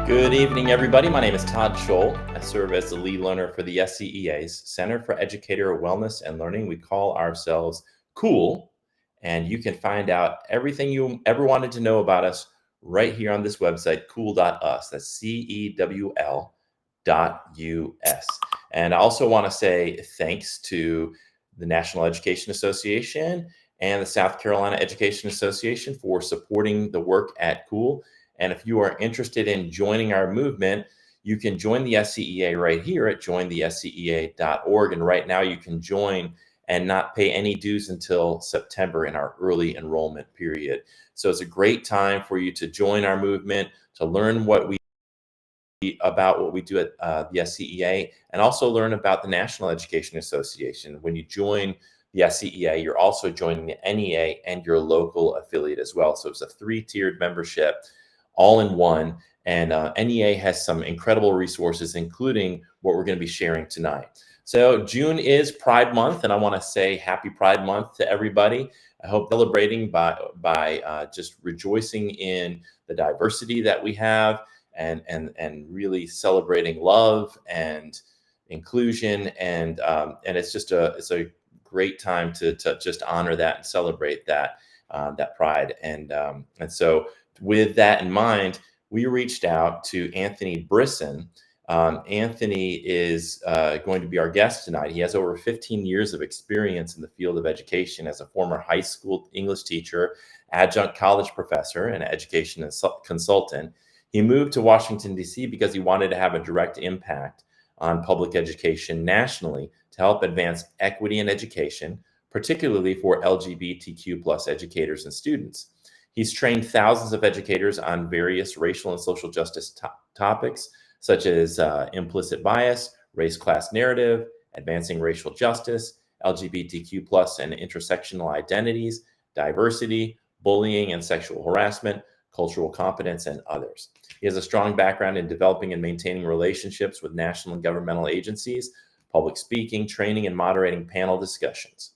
Good evening, everybody. My name is Todd Scholl. I serve as the lead learner for the SCEA's Center for Educator Wellness and Learning. We call ourselves CEWL, and you can find out everything you ever wanted to know about us right here on this website, CEWL.us. That's CEWL.us. And I also want to say thanks to the National Education Association and the South Carolina Education Association for supporting the work at CEWL. And if you are interested in joining our movement, you can join the SCEA right here at jointhescea.org. And right now you can join and not pay any dues until September in our early enrollment period. So it's a great time for you to join our movement, to learn what we do at the SCEA, and also learn about the National Education Association. When you join the SCEA, you're also joining the NEA and your local affiliate as well. So it's a three-tiered membership all in one. And NEA has some incredible resources, including what we're going to be sharing tonight. So June is Pride Month, and I want to say happy Pride Month to everybody. I hope celebrating by just rejoicing in the diversity that we have and really celebrating love and inclusion. And it's a great time to just honor that and celebrate that pride. And so with that in mind, we reached out to Anthony Brisson. Anthony is going to be our guest tonight. He has over 15 years of experience in the field of education as a former high school English teacher, adjunct college professor, and education consultant. He moved to Washington, D.C. because he wanted to have a direct impact on public education nationally to help advance equity in education, particularly for LGBTQ plus educators and students. He's trained thousands of educators on various racial and social justice topics, such as implicit bias, race-class narrative, advancing racial justice, LGBTQ plus and intersectional identities, diversity, bullying and sexual harassment, cultural competence, and others. He has a strong background in developing and maintaining relationships with national and governmental agencies, public speaking, training, and moderating panel discussions.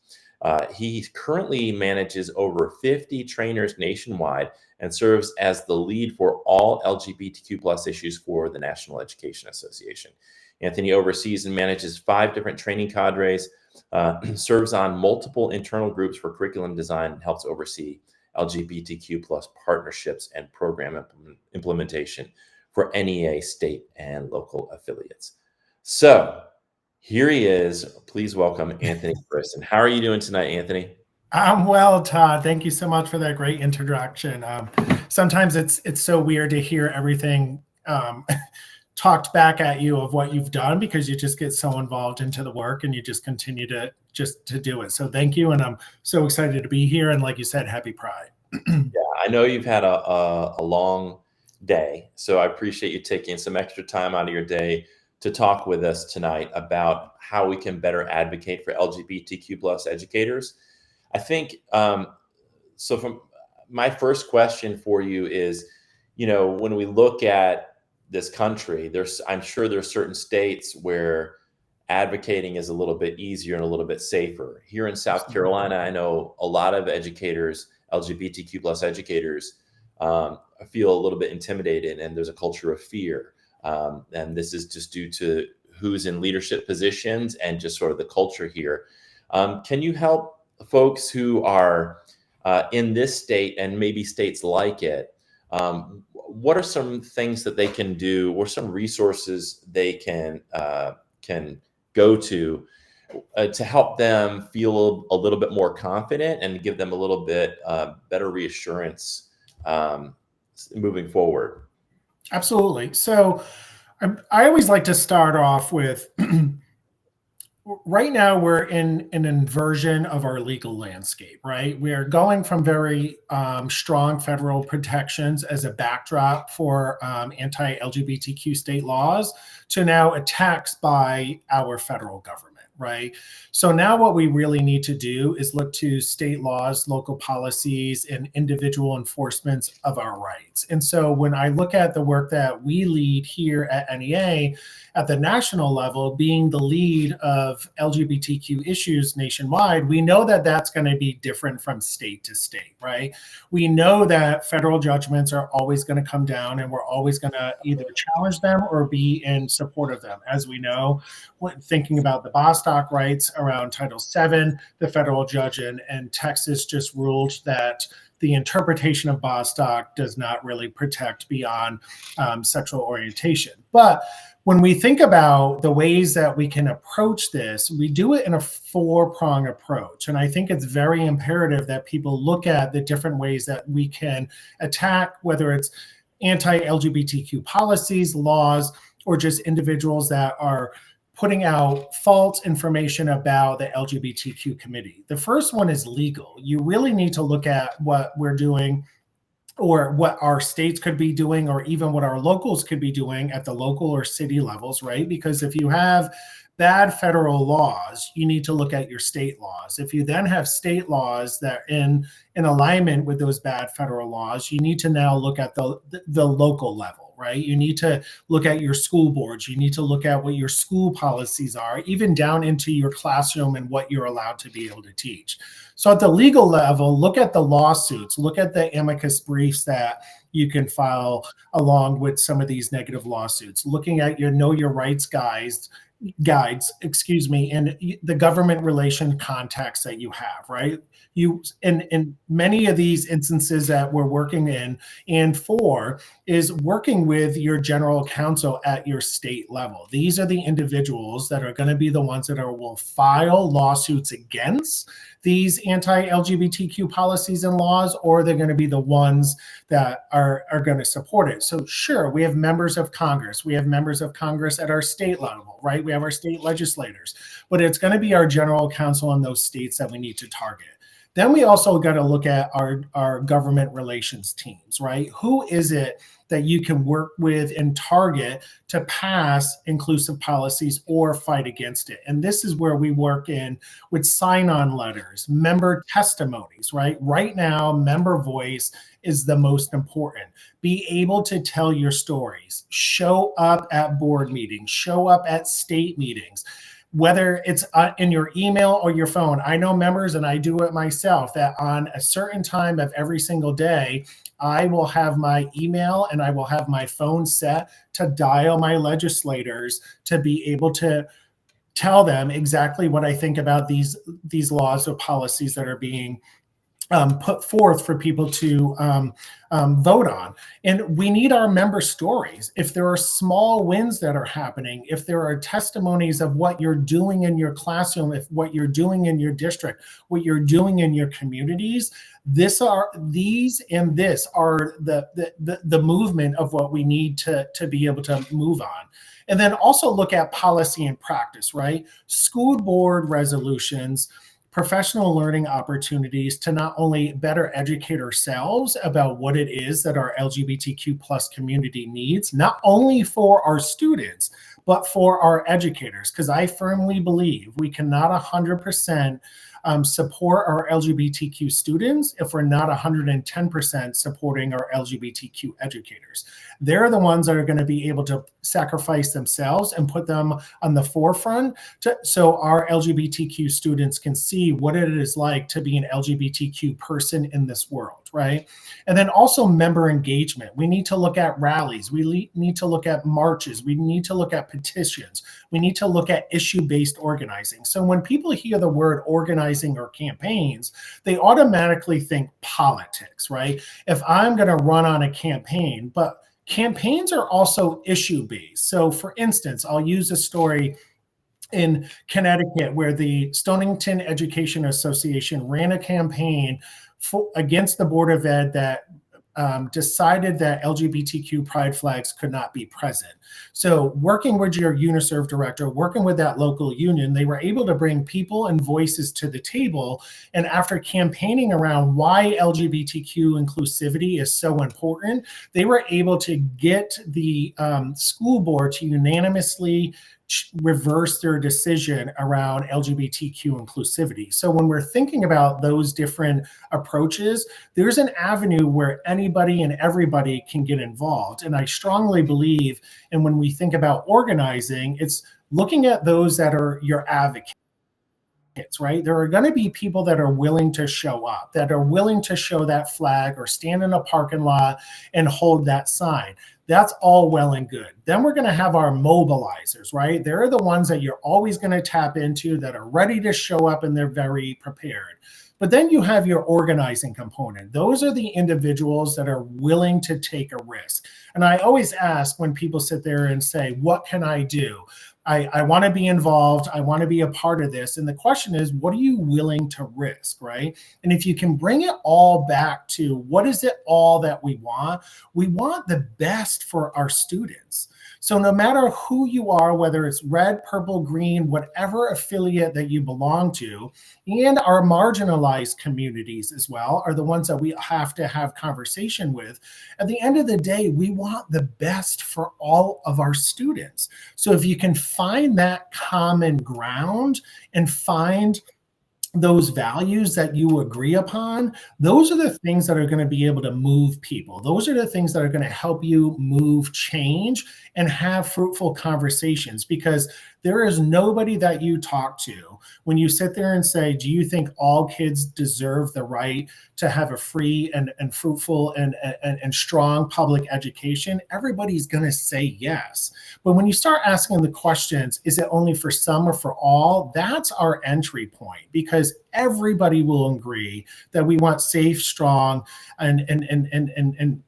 He currently manages over 50 trainers nationwide and serves as the lead for all LGBTQ plus issues for the National Education Association. Anthony oversees and manages 5 different training cadres, serves on multiple internal groups for curriculum design, and helps oversee LGBTQ plus partnerships and program implementation for NEA state and local affiliates. So here he is. Please welcome Anthony Brisson. How are you doing tonight, Anthony? I'm well, Todd. Thank you so much for that great introduction. Sometimes it's so weird to hear everything talked back at you of what you've done, because you just get so involved into the work and you just continue to do it. So thank you. And I'm so excited to be here. And like you said, happy Pride. Yeah, I know you've had a long day, so I appreciate you taking some extra time out of your day to talk with us tonight about how we can better advocate for LGBTQ plus educators. I think, so from my first question for you is, when we look at this country, I'm sure there's certain states where advocating is a little bit easier and a little bit safer. Here in South Carolina, I know a lot of educators, LGBTQ plus educators, feel a little bit intimidated, and there's a culture of fear. And this is just due to who's in leadership positions and just sort of the culture here. Can you help folks who are in this state and maybe states like it? What are some things that they can do, or some resources they can go to help them feel a little bit more confident and give them a little bit better reassurance moving forward? Absolutely. So I always like to start off with, right now we're in an inversion of our legal landscape, right? We are going from very strong federal protections as a backdrop for anti-LGBTQ state laws to now attacks by our federal government, right? So now what we really need to do is look to state laws, local policies, and individual enforcements of our rights. And so when I look at the work that we lead here at NEA at the national level, being the lead of LGBTQ issues nationwide, we know that that's going to be different from state to state, right? We know that federal judgments are always going to come down, and we're always going to either challenge them or be in support of them. As we know, when thinking about the Bostock rights around Title VII, the federal judge in Texas just ruled that the interpretation of Bostock does not really protect beyond sexual orientation. But when we think about the ways that we can approach this, we do it in a four-prong approach. And I think it's very imperative that people look at the different ways that we can attack, whether it's anti-LGBTQ policies, laws, or just individuals that are putting out false information about the LGBTQ community. The first one is legal. You really need to look at what we're doing, or what our states could be doing, or even what our locals could be doing at the local or city levels, right? Because if you have bad federal laws, you need to look at your state laws. If you then have state laws that are in alignment with those bad federal laws, you need to now look at the local level, right? You need to look at your school boards. You need to look at what your school policies are, even down into your classroom and what you're allowed to be able to teach. So at the legal level, look at the lawsuits, look at the amicus briefs that you can file along with some of these negative lawsuits, looking at your Know Your Rights guides, and the government relation context that you have, right? You in many of these instances that we're working in and for is working with your general counsel at your state level. These are the individuals that are going to be the ones that will file lawsuits against these anti-LGBTQ policies and laws, or they're going to be the ones that are going to support it. So sure, we have members of Congress. We have members of Congress at our state level, right? We have our state legislators, but it's going to be our general counsel in those states that we need to target. Then we also got to look at our government relations teams, right? Who is it that you can work with and target to pass inclusive policies or fight against it? And this is where we work in with sign-on letters, member testimonies, right? Right now, member voice is the most important. Be able to tell your stories, show up at board meetings, show up at state meetings, whether it's in your email or your phone. I know members, and I do it myself, that on a certain time of every single day, I will have my email and I will have my phone set to dial my legislators to be able to tell them exactly what I think about these laws or policies that are being put forth for people to vote on. And we need our member stories. If there are small wins that are happening, if there are testimonies of what you're doing in your classroom, if what you're doing in your district, what you're doing in your communities, these are the movement of what we need to be able to move on. And then also look at policy and practice, right? School board resolutions, professional learning opportunities to not only better educate ourselves about what it is that our LGBTQ plus community needs, not only for our students, but for our educators. Because I firmly believe we cannot 100% support our LGBTQ students if we're not 110% supporting our LGBTQ educators. They're the ones that are going to be able to sacrifice themselves and put them on the forefront so our LGBTQ students can see what it is like to be an LGBTQ person in this world, right? And then also member engagement. We need to look at rallies. We need to look at marches. We need to look at petitions. We need to look at issue-based organizing. So when people hear the word organizing or campaigns, they automatically think politics, right? If I'm going to run on a campaign, but campaigns are also issue-based. So for instance, I'll use a story in Connecticut where the Stonington Education Association ran a campaign against the Board of Ed that decided that LGBTQ pride flags could not be present. So working with your UNISERV director, working with that local union, they were able to bring people and voices to the table. And after campaigning around why LGBTQ inclusivity is so important, they were able to get the school board to unanimously reverse their decision around LGBTQ inclusivity. So when we're thinking about those different approaches, there's an avenue where anybody and everybody can get involved. And I strongly believe, and when we think about organizing, it's looking at those that are your advocates. Right? There are going to be people that are willing to show up, that are willing to show that flag or stand in a parking lot and hold that sign. That's all well and good. Then we're going to have our mobilizers, right? They're the ones that you're always going to tap into, that are ready to show up and they're very prepared. But then you have your organizing component. Those are the individuals that are willing to take a risk. And I always ask when people sit there and say, what can I do? I want to be involved. I want to be a part of this. And the question is, what are you willing to risk, right? And if you can bring it all back to what is it all that we want the best for our students. So no matter who you are, whether it's red, purple, green, whatever affiliate that you belong to, and our marginalized communities as well are the ones that we have to have conversation with. At the end of the day, we want the best for all of our students. So if you can find that common ground and find those values that you agree upon, those are the things that are going to be able to move people. Those are the things that are going to help you move change and have fruitful conversations, because there is nobody that you talk to when you sit there and say, do you think all kids deserve the right to have a free and fruitful and strong public education? Everybody's going to say yes. But when you start asking the questions, is it only for some or for all? That's our entry point, because everybody will agree that we want safe, strong, and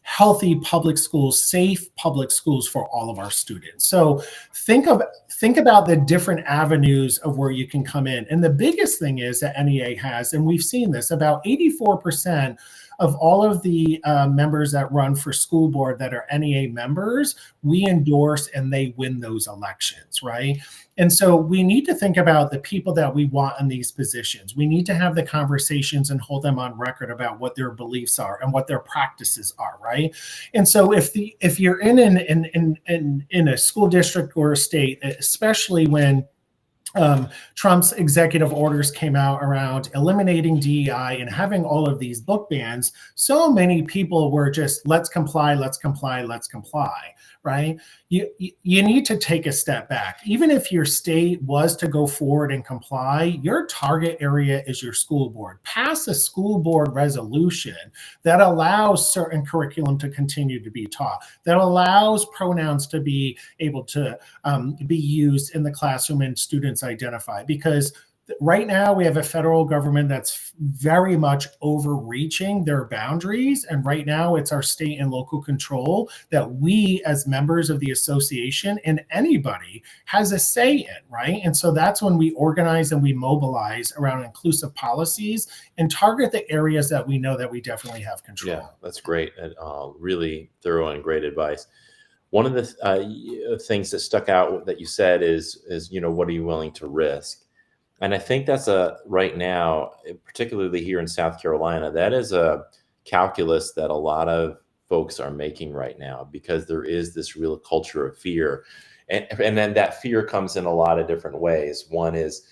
healthy public schools, safe public schools for all of our students. So think about the different avenues of where you can come in. And the biggest thing is that NEA has, and we've seen this, about 84% of all of the members that run for school board that are NEA members, we endorse and they win those elections, right? And so we need to think about the people that we want in these positions. We need to have the conversations and hold them on record about what their beliefs are and what their practices are, right? And so if you're in a school district or a state, especially when Trump's executive orders came out around eliminating DEI and having all of these book bans, so many people were just, let's comply, let's comply, let's comply, right? You need to take a step back. Even if your state was to go forward and comply, your target area is your school board. Pass a school board resolution that allows certain curriculum to continue to be taught, that allows pronouns to be able to be used in the classroom and students identify. Because right now we have a federal government that's very much overreaching their boundaries. And right now it's our state and local control that we as members of the association and anybody has a say in, right? And so that's when we organize and we mobilize around inclusive policies and target the areas that we know that we definitely have control. Yeah, that's great. And really thorough and great advice. One of the things that stuck out that you said is, what are you willing to risk? And I think that's right now, particularly here in South Carolina, that is a calculus that a lot of folks are making right now, because there is this real culture of fear. And then that fear comes in a lot of different ways. One is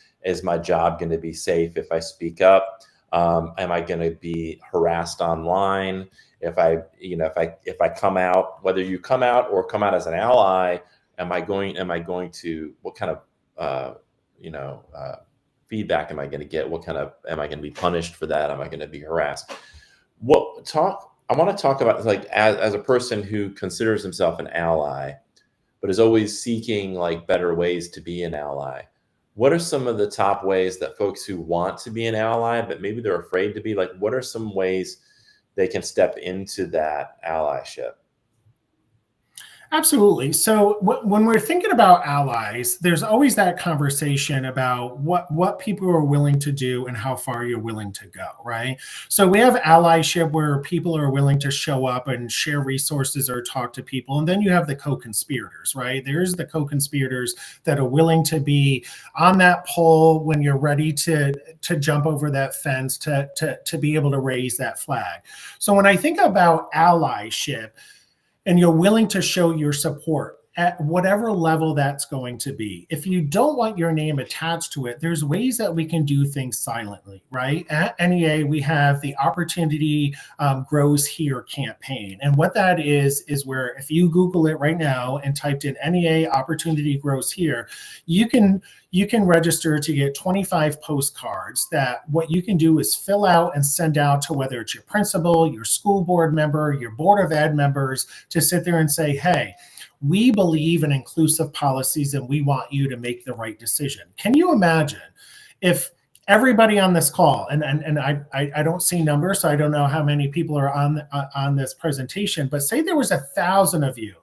my job going to be safe if I speak up? Am I going to be harassed online? If I come out, whether you come out or come out as an ally, am I going to, what kind of, feedback am I going to get? Am I going to be punished for that? Am I going to be harassed? I want to talk about, like, as a person who considers himself an ally, but is always seeking like better ways to be an ally. What are some of the top ways that folks who want to be an ally, but maybe they're afraid to be, like, what are some ways they can step into that allyship? Absolutely. So when we're thinking about allies, there's always that conversation about what people are willing to do and how far you're willing to go, right? So we have allyship where people are willing to show up and share resources or talk to people. And then you have the co-conspirators, right? There's the co-conspirators that are willing to be on that pole when you're ready to jump over that fence, to be able to raise that flag. So when I think about allyship, and you're willing to show your support, at whatever level that's going to be. If you don't want your name attached to it, there's ways that we can do things silently, right? At NEA, we have the Opportunity Grows Here campaign. And what that is where if you Google it right now and typed in NEA Opportunity Grows Here, you can register to get 25 postcards that what you can do is fill out and send out to whether it's your principal, your school board member, your board of ed members, to sit there and say, hey, we believe in inclusive policies and we want you to make the right decision. Can you imagine if everybody on this call, and I don't see numbers, so I don't know how many people are on this presentation, but say there was 1,000 of you,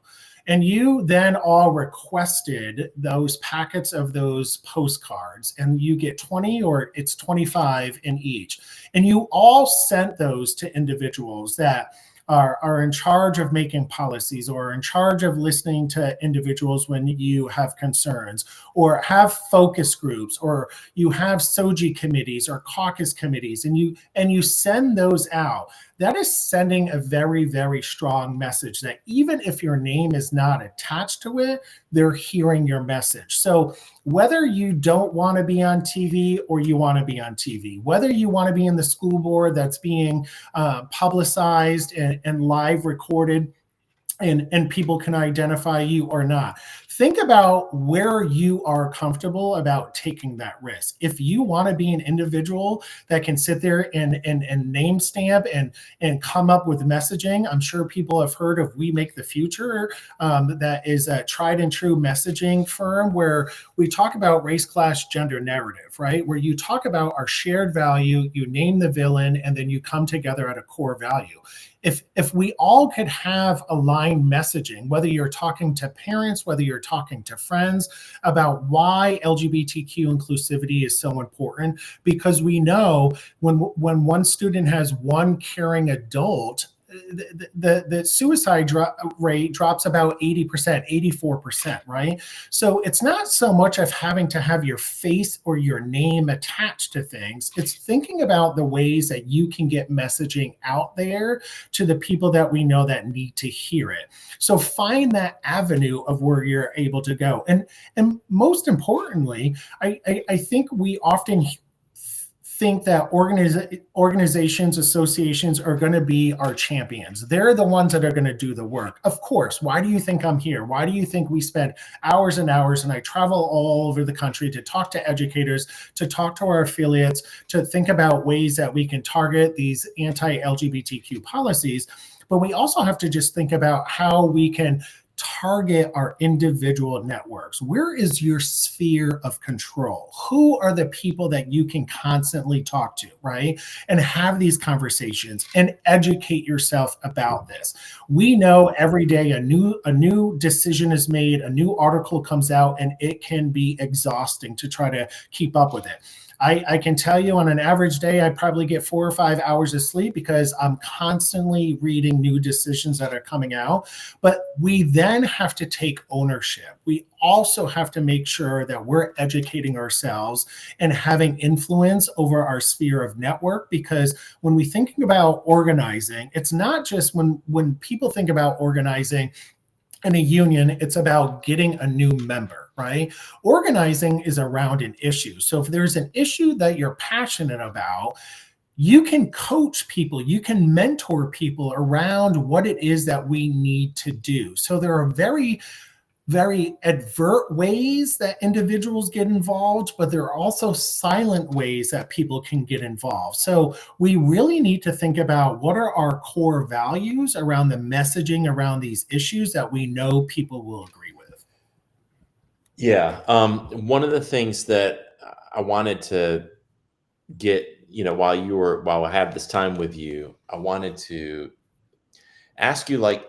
and you then all requested those packets of those postcards, and you get 20 or it's 25 in each, and you all sent those to individuals that are in charge of making policies or in charge of listening to individuals when you have concerns, or have focus groups, or you have SOGI committees or caucus committees, and you send those out. That is sending a very, very strong message that even if your name is not attached to it, they're hearing your message. So whether you don't want to be on TV or you want to be on TV, whether you want to be in the school board that's being publicized and live recorded, and people can identify you or not. Think about where you are comfortable about taking that risk. If you want to be an individual that can sit there and name stamp and come up with messaging, I'm sure people have heard of We Make the Future. That is a tried and true messaging firm where we talk about race, class, gender narrative, right? Where you talk about our shared value, you name the villain, and then you come together at a core value. If we all could have aligned messaging, whether you're talking to parents, whether you're talking to friends, about why LGBTQ inclusivity is so important, because we know when one student has one caring adult, the suicide rate drops about 80%, 84%, right? So it's not so much of having to have your face or your name attached to things. It's thinking about the ways that you can get messaging out there to the people that we know that need to hear it. So find that avenue of where you're able to go. And most importantly, I think we often think that organizations, associations are going to be our champions. They're the ones that are going to do the work. Of course. Why do you think I'm here? Why do you think we spend hours and hours and I travel all over the country to talk to educators, to talk to our affiliates, to think about ways that we can target these anti-LGBTQ policies? But we also have to just think about how we can target our individual networks. Where is your sphere of control? Who are the people that you can constantly talk to, right? And have these conversations and educate yourself about this. We know every day a new decision is made, a new article comes out, and it can be exhausting to try to keep up with it. I can tell you on an average day, I probably get 4 or 5 hours of sleep because I'm constantly reading new decisions that are coming out. But we then have to take ownership. We also have to make sure that we're educating ourselves and having influence over our sphere of network, because when we think about organizing, it's not just when people think about organizing in a union, it's about getting a new member, right? Organizing is around an issue. So if there's an issue that you're passionate about, you can coach people, you can mentor people around what it is that we need to do. So there are very advert ways that individuals get involved, but there are also silent ways that people can get involved. So we really need to think about what are our core values around the messaging around these issues that we know people will agree with. Yeah. One of the things that I wanted to get, while I had this time with you, I wanted to ask you, like,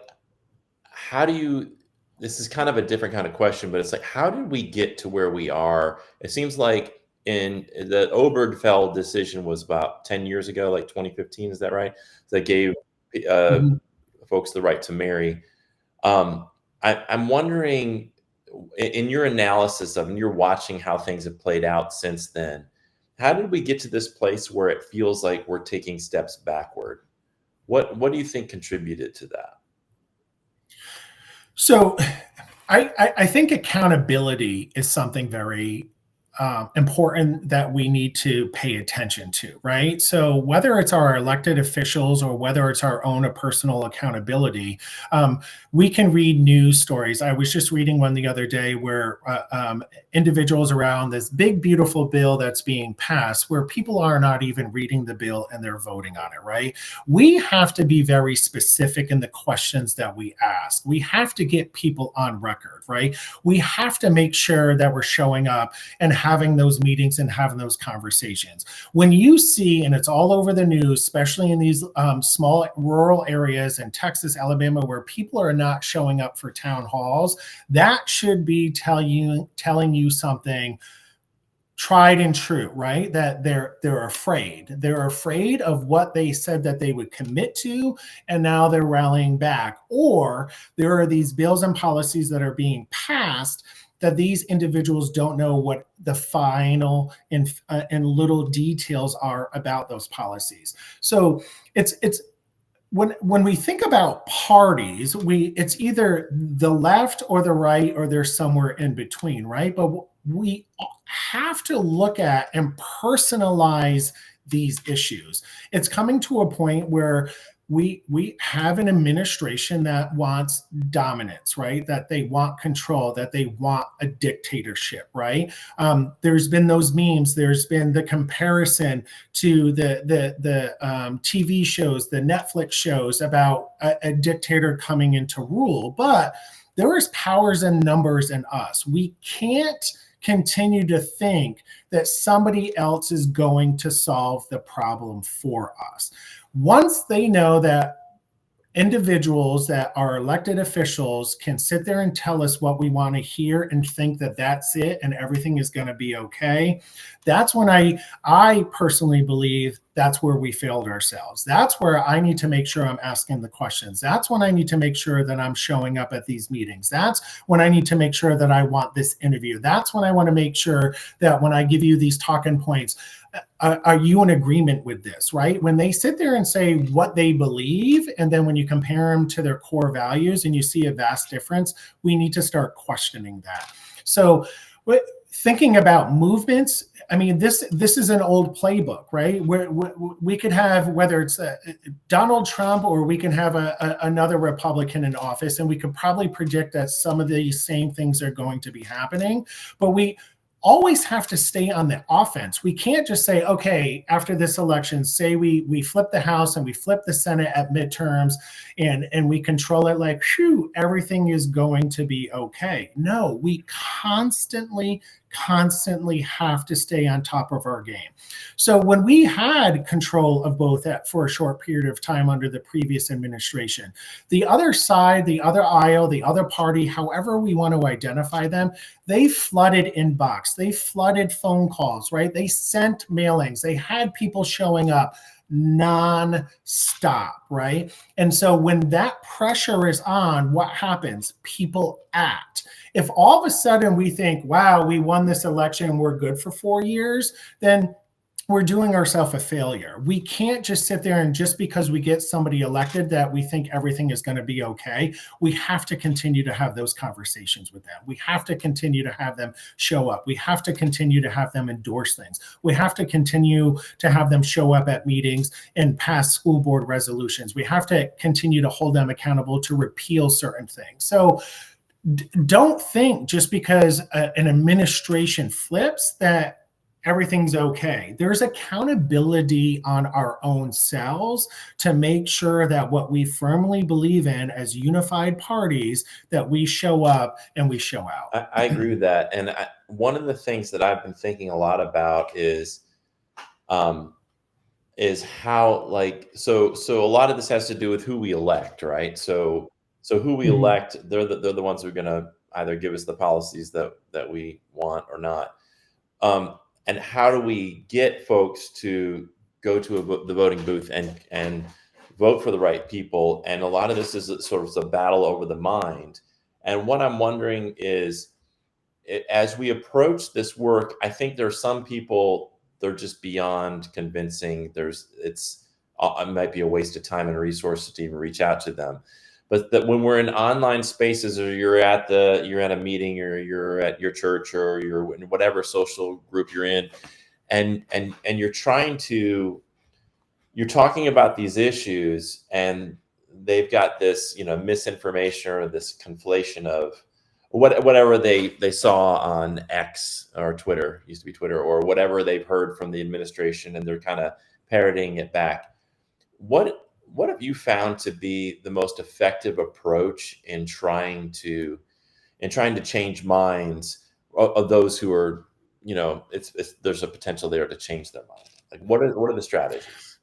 how do you, this is kind of a different kind of question, but it's like, how did we get to where we are? It seems like in the Obergefell decision was about 10 years ago, like 2015, is that right? That gave Mhm. folks the right to marry. I'm wondering, in your analysis of, and you're watching how things have played out since then, how did we get to this place where it feels like we're taking steps backward? What do you think contributed to that? So I think accountability is something very important that we need to pay attention to, right? So whether it's our elected officials or whether it's our own personal accountability, we can read news stories. I was just reading one the other day where individuals around this big, beautiful bill that's being passed, where people are not even reading the bill and they're voting on it, right? We have to be very specific in the questions that we ask. We have to get people on record, right? We have to make sure that we're showing up and having those meetings and having those conversations. When you see, and it's all over the news, especially in these small rural areas in Texas, Alabama, where people are not showing up for town halls, that should be telling you something tried and true, right? That they're afraid. They're afraid of what they said that they would commit to, and now they're rallying back. Or there are these bills and policies that are being passed that these individuals don't know what the final and little details are about those policies. So it's when we think about parties, it's either the left or the right, or there's somewhere in between, right? But we have to look at and personalize these issues. It's coming to a point where we have an administration that wants dominance, right? That they want control, that they want a dictatorship, right? There's been those memes. There's been the comparison to the TV shows, the Netflix shows about a dictator coming into rule. But there is powers and numbers in us. We can't continue to think that somebody else is going to solve the problem for us. Once they know that individuals that are elected officials can sit there and tell us what we want to hear and think that that's it and everything is going to be okay, that's when I personally believe that's where we failed ourselves. That's where I need to make sure I'm asking the questions. That's when I need to make sure that I'm showing up at these meetings. That's when I need to make sure that I want this interview. That's when I want to make sure that when I give you these talking points, are you in agreement with this, right? When they sit there and say what they believe, and then when you compare them to their core values and you see a vast difference, we need to start questioning that. So thinking about movements, I mean, this is an old playbook, right? Where we could have, whether it's Donald Trump or we can have another Republican in office, and we could probably predict that some of these same things are going to be happening, but we always have to stay on the offense. We can't just say, okay, after this election, say we flip the House and we flip the Senate at midterms and we control it like, phew, everything is going to be okay. No, we constantly have to stay on top of our game. So when we had control of both for a short period of time under the previous administration, the other side, the other aisle, the other party, however we want to identify them, they flooded inbox, they flooded phone calls, right? They sent mailings, they had people showing up non-stop, right? And so when that pressure is on, what happens? People act. If all of a sudden we think, wow, we won this election and we're good for 4 years, then we're doing ourselves a failure. We can't just sit there and just because we get somebody elected that we think everything is going to be okay. We have to continue to have those conversations with them. We have to continue to have them show up. We have to continue to have them endorse things. We have to continue to have them show up at meetings and pass school board resolutions. We have to continue to hold them accountable to repeal certain things. So don't think just because an administration flips that everything's okay. There's accountability on our own selves to make sure that what we firmly believe in as unified parties, that we show up and we show out. I agree with that. And one of the things that I've been thinking a lot about is how, like, so a lot of this has to do with who we elect, right? So who we elect, they're the ones who are going to either give us the policies that we want or not. And how do we get folks to go to the voting booth and vote for the right people? And a lot of this is sort of a battle over the mind. And what I'm wondering is, as we approach this work, I think there are some people, they're just beyond convincing. It might be a waste of time and resources to even reach out to them. but that when we're in online spaces, or you're at a meeting, or you're at your church, or you're in whatever social group you're in, and you're talking about these issues, and they've got this, misinformation, or this conflation of whatever they saw on X, or Twitter, used to be Twitter, or whatever they've heard from the administration, and they're kind of parroting it back. What have you found to be the most effective approach in trying to change minds of those who are, there's a potential there to change their mind? Like, what are the strategies?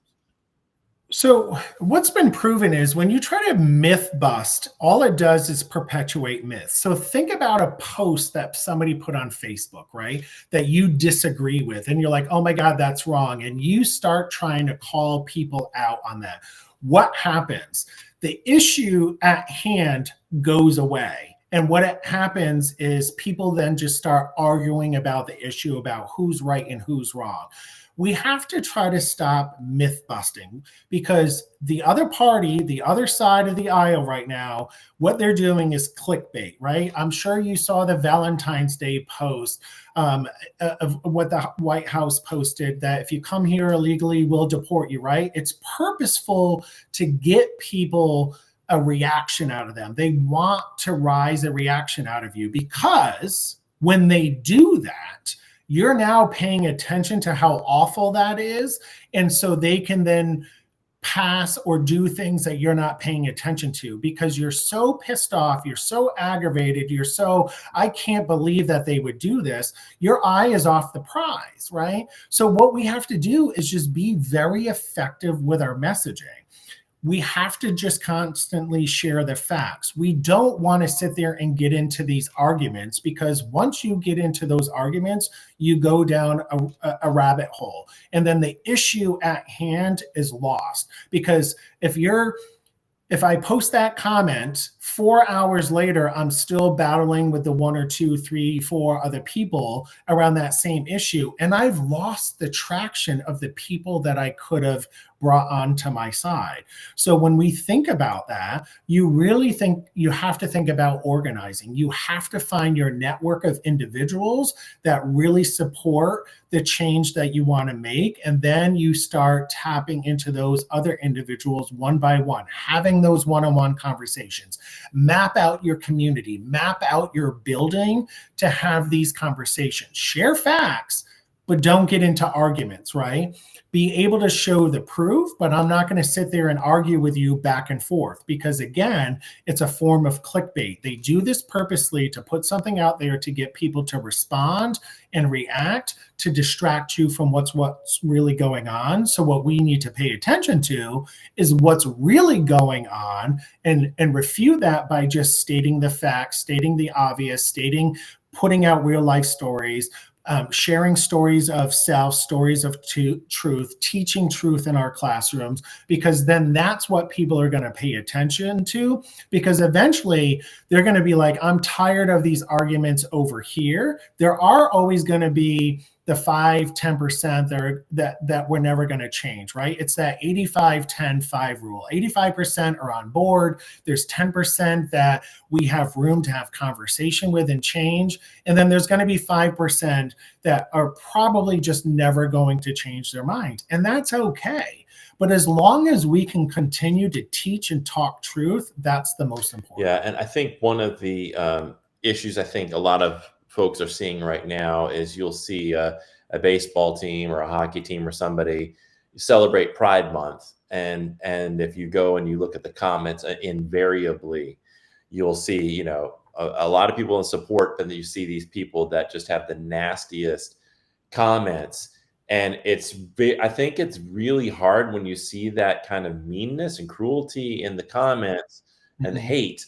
So what's been proven is when you try to myth bust, all it does is perpetuate myths. So think about a post that somebody put on Facebook, right, that you disagree with, and you're like, oh my God, that's wrong. And you start trying to call people out on that. What happens? The issue at hand goes away. And what happens is people then just start arguing about the issue, about who's right and who's wrong. We have to try to stop myth busting, because the other party, the other side of the aisle right now, what they're doing is clickbait, right? I'm sure you saw the Valentine's Day post of what the White House posted, that if you come here illegally, we'll deport you, right? It's purposeful to get people a reaction out of them. They want to rise a reaction out of you, because when they do that, you're now paying attention to how awful that is. And so they can then pass or do things that you're not paying attention to, because you're so pissed off, you're so aggravated, I can't believe that they would do this. Your eye is off the prize, right? So what we have to do is just be very effective with our messaging. We have to just constantly share the facts. We don't want to sit there and get into these arguments, because once you get into those arguments, you go down a rabbit hole, and then the issue at hand is lost. Because if I post that comment 4 hours later, I'm still battling with the 1 or 2, 3, 4 other people around that same issue. And I've lost the traction of the people that I could have brought onto my side. So when we think about that, you have to think about organizing. You have to find your network of individuals that really support the change that you want to make. And then you start tapping into those other individuals one by one, having those one-on-one conversations. Map out your community, map out your building to have these conversations. Share facts, but don't get into arguments, right? Be able to show the proof, but I'm not going to sit there and argue with you back and forth, because again, it's a form of clickbait. They do this purposely to put something out there to get people to respond and react, to distract you from what's really going on. So what we need to pay attention to is what's really going on, and refute that by just stating the facts, stating the obvious, putting out real life stories, sharing stories of self, stories of truth, teaching truth in our classrooms, because then that's what people are going to pay attention to, because eventually they're going to be like, I'm tired of these arguments over here. There are always going to be the 5-10% that we're never going to change, right? It's that 85-10-5 rule. 85% are on board. There's 10% that we have room to have conversation with and change. And then there's going to be 5% that are probably just never going to change their mind. And that's okay. But as long as we can continue to teach and talk truth, that's the most important. Yeah, and I think one of the issues I think a lot of folks are seeing right now is you'll see a baseball team or a hockey team or somebody celebrate Pride Month, and if you go and you look at the comments, invariably you'll see a lot of people in support, but then you see these people that just have the nastiest comments. And I think it's really hard when you see that kind of meanness and cruelty in the comments and hate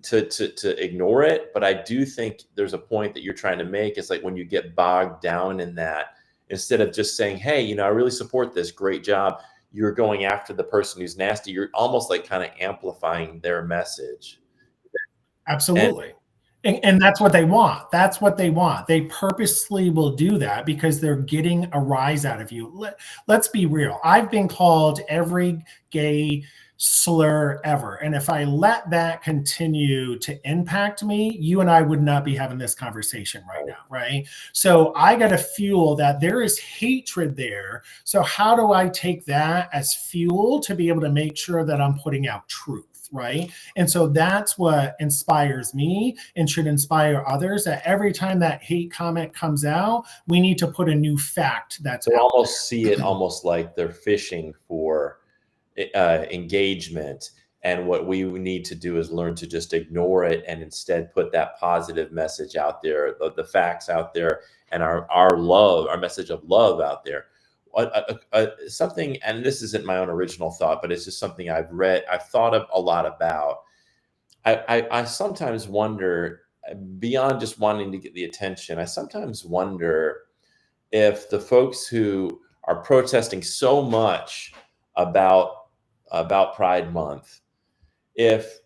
to ignore it. But I do think there's a point that you're trying to make. It's like when you get bogged down in that, instead of just saying, hey, I really support this, great job, you're going after the person who's nasty. You're almost like kind of amplifying their message. Absolutely. And that's what they want. That's what they want. They purposely will do that because they're getting a rise out of you. Let's be real. I've been called every gay slur ever. And if I let that continue to impact me, you and I would not be having this conversation right now, right? So I got to fuel that. There is hatred there. So how do I take that as fuel to be able to make sure that I'm putting out truth? Right. And so that's what inspires me and should inspire others, that every time that hate comment comes out, we need to put a new fact that's They out almost see it almost like they're fishing for engagement. And what we need to do is learn to just ignore it and instead put that positive message out there, the facts out there, and our love, our message of love out there. Something, and this isn't my own original thought, but it's just something I've read, I've thought of a lot about. I sometimes wonder, beyond just wanting to get the attention, I sometimes wonder if the folks who are protesting so much about Pride Month, if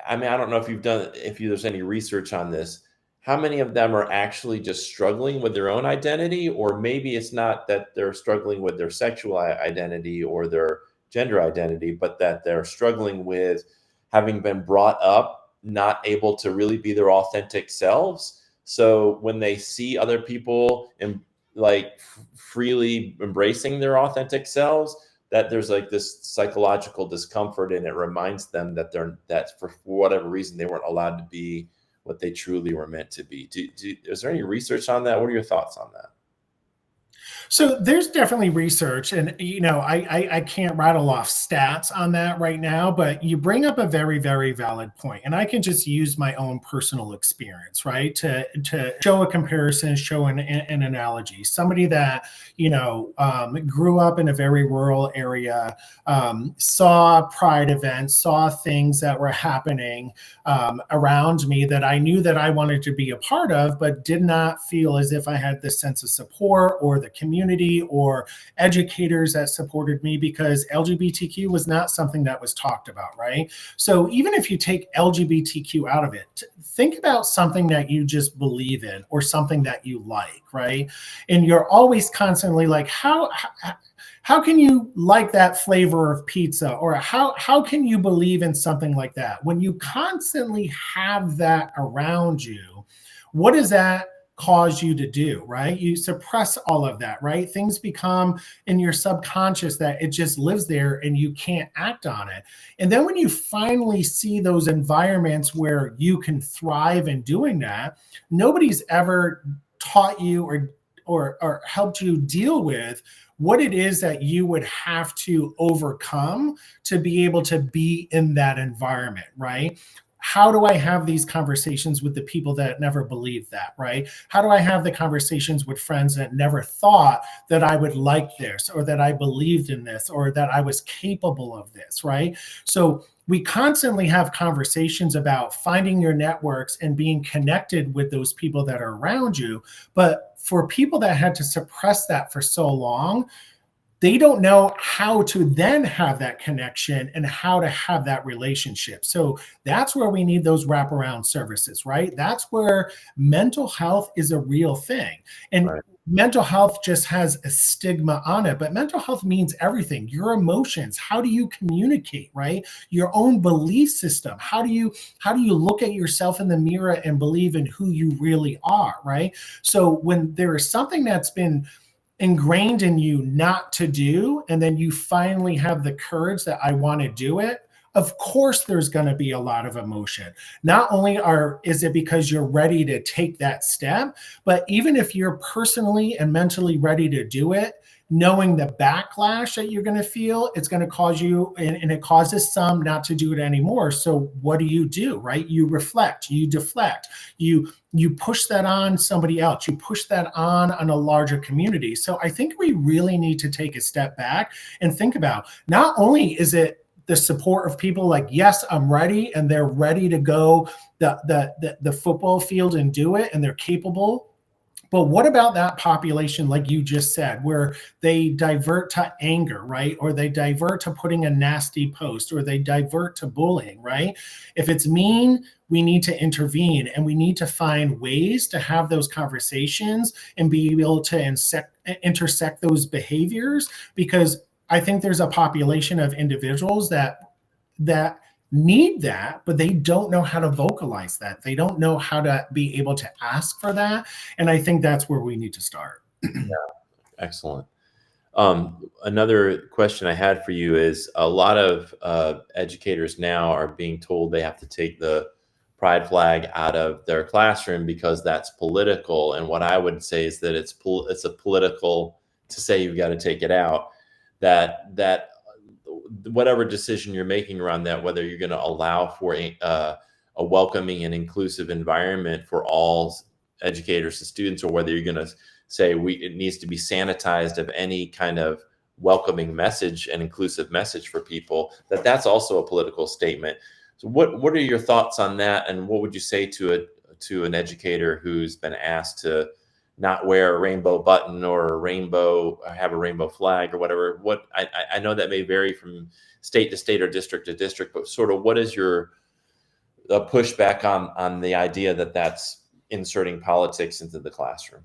I mean, I don't know if there's any research on this, how many of them are actually just struggling with their own identity, or maybe it's not that they're struggling with their sexual identity or their gender identity, but that they're struggling with having been brought up not able to really be their authentic selves. So when they see other people in freely embracing their authentic selves, that there's like this psychological discomfort, and it reminds them that for whatever reason they weren't allowed to be what they truly were meant to be. Is there any research on that? What are your thoughts on that? So there's definitely research, and I can't rattle off stats on that right now, but you bring up a very, very valid point, and I can just use my own personal experience, right, to show a comparison, show an analogy. Somebody that grew up in a very rural area, saw pride events, saw things that were happening around me that I knew that I wanted to be a part of, but did not feel as if I had this sense of support or the community or educators that supported me, because LGBTQ was not something that was talked about, right? So even if you take LGBTQ out of it, think about something that you just believe in or something that you like, right? And you're always constantly like, how can you like that flavor of pizza, or how can you believe in something like that? When you constantly have that around you, what does that cause you to do, right? You suppress all of that, right? Things become in your subconscious that it just lives there and you can't act on it. And then when you finally see those environments where you can thrive in doing that, nobody's ever taught you or helped you deal with what it is that you would have to overcome to be able to be in that environment, right? How do I have these conversations with the people that never believed that, right? How do I have the conversations with friends that never thought that I would like this, or that I believed in this, or that I was capable of this, right? So we constantly have conversations about finding your networks and being connected with those people that are around you. But for people that had to suppress that for so long, they don't know how to then have that connection and how to have that relationship. So that's where we need those wraparound services, right? That's where mental health is a real thing. And Right. mental health just has a stigma on it, but mental health means everything. Your emotions, how do you communicate, right? Your own belief system. How do you look at yourself in the mirror and believe in who you really are, right? So when there is something that's been ingrained in you not to do, and then you finally have the courage that I want to do it, of course there's going to be a lot of emotion. Not only is it because you're ready to take that step, but even if you're personally and mentally ready to do it, knowing the backlash that you're going to feel, it's going to cause you, and it causes some not to do it anymore. So what do, right? You reflect, you deflect, you push that on somebody else, you push that on a larger community. So I think we really need to take a step back and think about, not only is it the support of people like, yes, I'm ready, and they're ready to go the football field and do it, and they're capable. But what about that population, like you just said, where they divert to anger, right? Or they divert to putting a nasty post, or they divert to bullying, right? If it's mean, we need to intervene, and we need to find ways to have those conversations and be able to intersect those behaviors, because I think there's a population of individuals that need that, but they don't know how to vocalize that. They don't know how to be able to ask for that. And I think that's where we need to start. Excellent. Another question I had for you is a lot of educators now are being told they have to take the pride flag out of their classroom because that's political. And what I would say is that it's a political to say you've got to take it out. That whatever decision you're making around that, whether you're going to allow for a welcoming and inclusive environment for all educators and students, or whether you're going to say it needs to be sanitized of any kind of welcoming message and inclusive message for people, that's also a political statement. So what are your thoughts on that? And what would you say to an educator who's been asked to not wear a rainbow button or have a rainbow flag or whatever? What I know that may vary from state to state or district to district, but sort of what is your pushback on the idea that that's inserting politics into the classroom?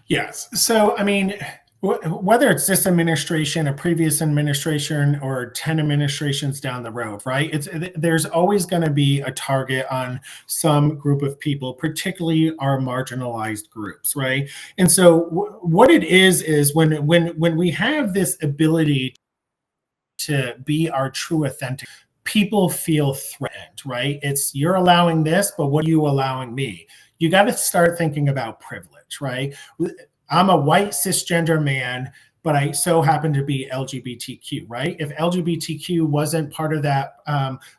Yes. So, I mean, whether it's this administration, a previous administration, or 10 administrations down the road, right? There's always going to be a target on some group of people, particularly our marginalized groups, right? And so what it is when we have this ability to be our true authentic, people feel threatened, right? It's you're allowing this, but what are you allowing me? You got to start thinking about privilege, right? I'm a white cisgender man, but I so happen to be LGBTQ, right? If LGBTQ wasn't part of that,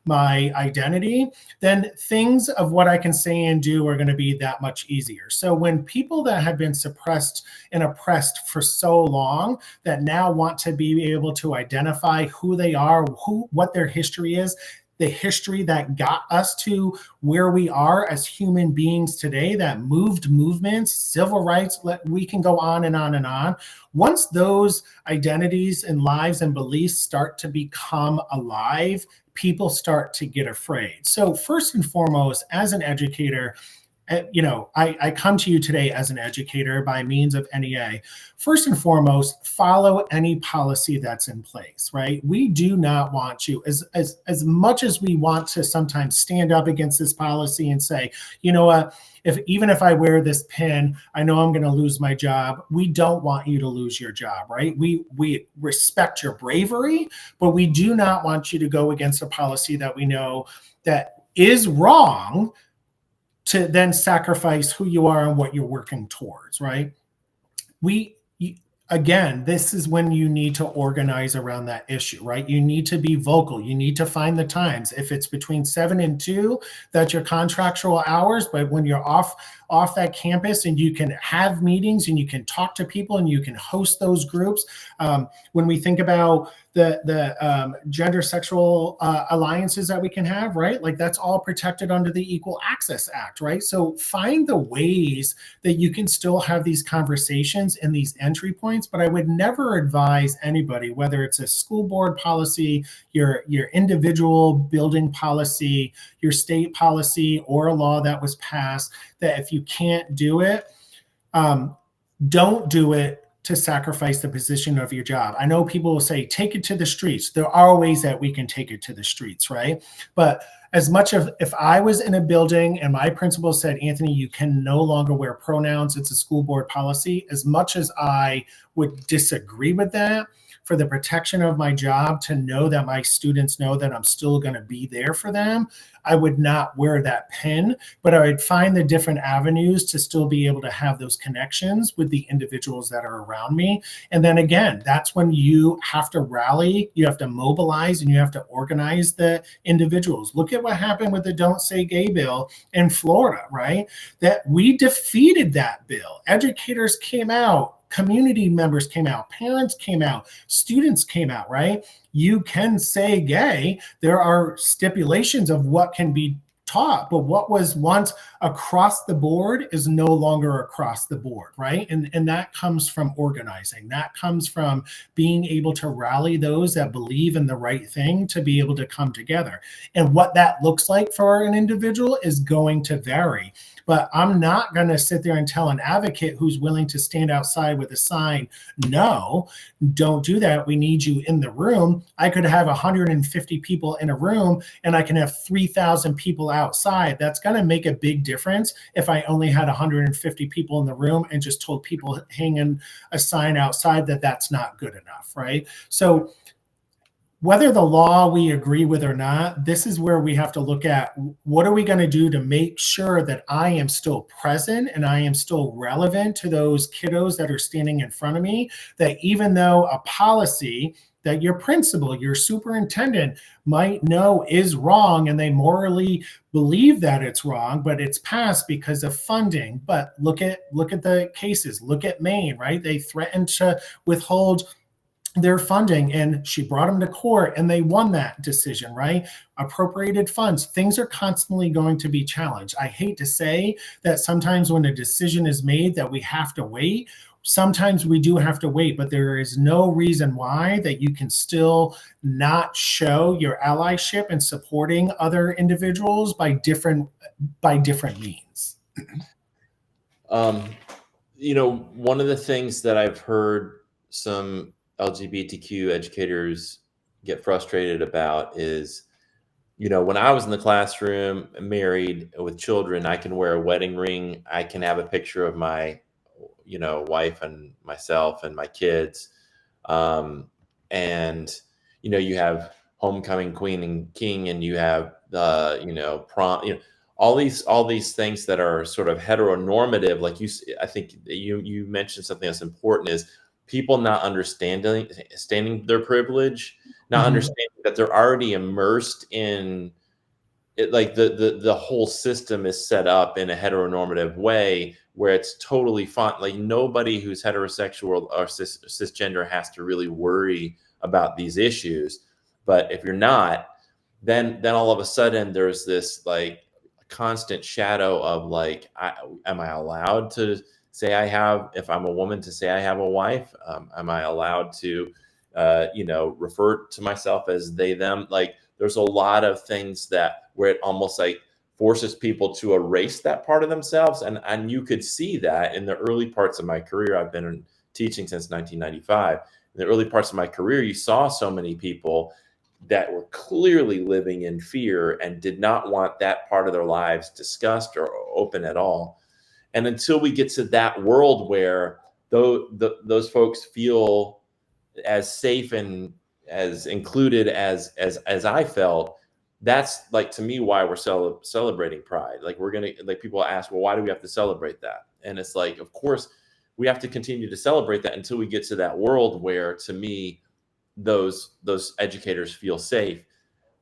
my identity, then things of what I can say and do are going to be that much easier. So when people that have been suppressed and oppressed for so long that now want to be able to identify who they are, what their history is, the history that got us to where we are as human beings today, that moved movements, civil rights, we can go on and on and on. Once those identities and lives and beliefs start to become alive, people start to get afraid. So first and foremost, as an educator, I come to you today as an educator by means of NEA. First and foremost, follow any policy that's in place, right? We do not want you, as much as we want to sometimes stand up against this policy and say, you know what, even if I wear this pin, I know I'm going to lose my job. We don't want you to lose your job, right? We respect your bravery, but we do not want you to go against a policy that we know that is wrong, to then sacrifice who you are and what you're working towards, right? Again, this is when you need to organize around that issue, right? You need to be vocal. You need to find the times. If it's between 7 and 2, that's your contractual hours. But when you're off that campus and you can have meetings and you can talk to people and you can host those groups. When we think about the gender sexual alliances that we can have, right? Like that's all protected under the Equal Access Act, right? So find the ways that you can still have these conversations and these entry points. But I would never advise anybody, whether it's a school board policy, your individual building policy, your state policy, or a law that was passed, that if you can't do it, don't do it to sacrifice the position of your job. I know people will say, take it to the streets. There are ways that we can take it to the streets, right? But as much of, if I was in a building and my principal said, Anthony, you can no longer wear pronouns, it's a school board policy, as much as I would disagree with that, for the protection of my job, to know that my students know that I'm still going to be there for them, I would not wear that pin, but I would find the different avenues to still be able to have those connections with the individuals that are around me. And then again, that's when you have to rally, you have to mobilize, and you have to organize the individuals. Look at what happened with the Don't Say Gay bill in Florida, right? That we defeated that bill. Educators came out, community members came out, parents came out, students came out, right? You can say gay. There are stipulations of what can be taught, but what was once across the board is no longer across the board, right? And that comes from organizing. That comes from being able to rally those that believe in the right thing to be able to come together. And what that looks like for an individual is going to vary. But I'm not going to sit there and tell an advocate who's willing to stand outside with a sign, no, don't do that. We need you in the room. I could have 150 people in a room and I can have 3,000 people outside. That's going to make a big difference if I only had 150 people in the room and just told people hanging a sign outside that that's not good enough, right? So whether the law we agree with or not, this is where we have to look at what are we going to do to make sure that I am still present and I am still relevant to those kiddos that are standing in front of me, that even though a policy that your principal, your superintendent might know is wrong and they morally believe that it's wrong, but it's passed because of funding. But look at the cases, look at Maine, right? They threatened to withhold their funding and she brought them to court and they won that decision, right? Appropriated funds. Things are constantly going to be challenged. I hate to say that sometimes when a decision is made that we have to wait. Sometimes we do have to wait, but there is no reason why that you can still not show your allyship and supporting other individuals by different means. One of the things that I've heard some LGBTQ educators get frustrated about is, when I was in the classroom, married with children, I can wear a wedding ring. I can have a picture of my, wife and myself and my kids. And, you have homecoming queen and king, and you have, prom, all these things that are sort of heteronormative. Like I think you mentioned something that's important is people not understanding their privilege, not understanding that they're already immersed in it. Like the whole system is set up in a heteronormative way where it's totally fun. Like nobody who's heterosexual or cisgender has to really worry about these issues. But if you're not, then all of a sudden there's this like constant shadow of like, am I allowed to say if I'm a woman, to say I have a wife? Am I allowed to, refer to myself as they, them? Like there's a lot of things where it almost like forces people to erase that part of themselves. And you could see that in the early parts of my career. I've been teaching since 1995. In the early parts of my career, you saw so many people that were clearly living in fear and did not want that part of their lives discussed or open at all. And until we get to that world where those folks feel as safe and as included as I felt, that's like, to me, why we're celebrating Pride. Like people ask, well, why do we have to celebrate that? And it's like, of course we have to continue to celebrate that until we get to that world where, to me, those educators feel safe.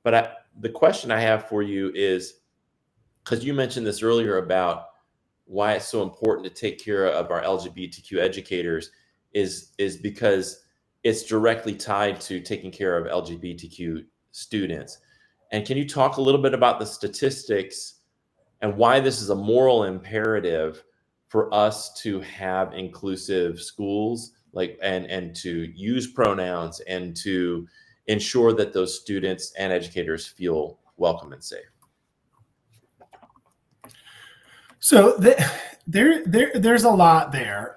But the question I have for you is, because you mentioned this earlier about why it's so important to take care of our LGBTQ educators, is because it's directly tied to taking care of LGBTQ students. And can you talk a little bit about the statistics and why this is a moral imperative for us to have inclusive schools, like, and to use pronouns and to ensure that those students and educators feel welcome and safe? So there's a lot there.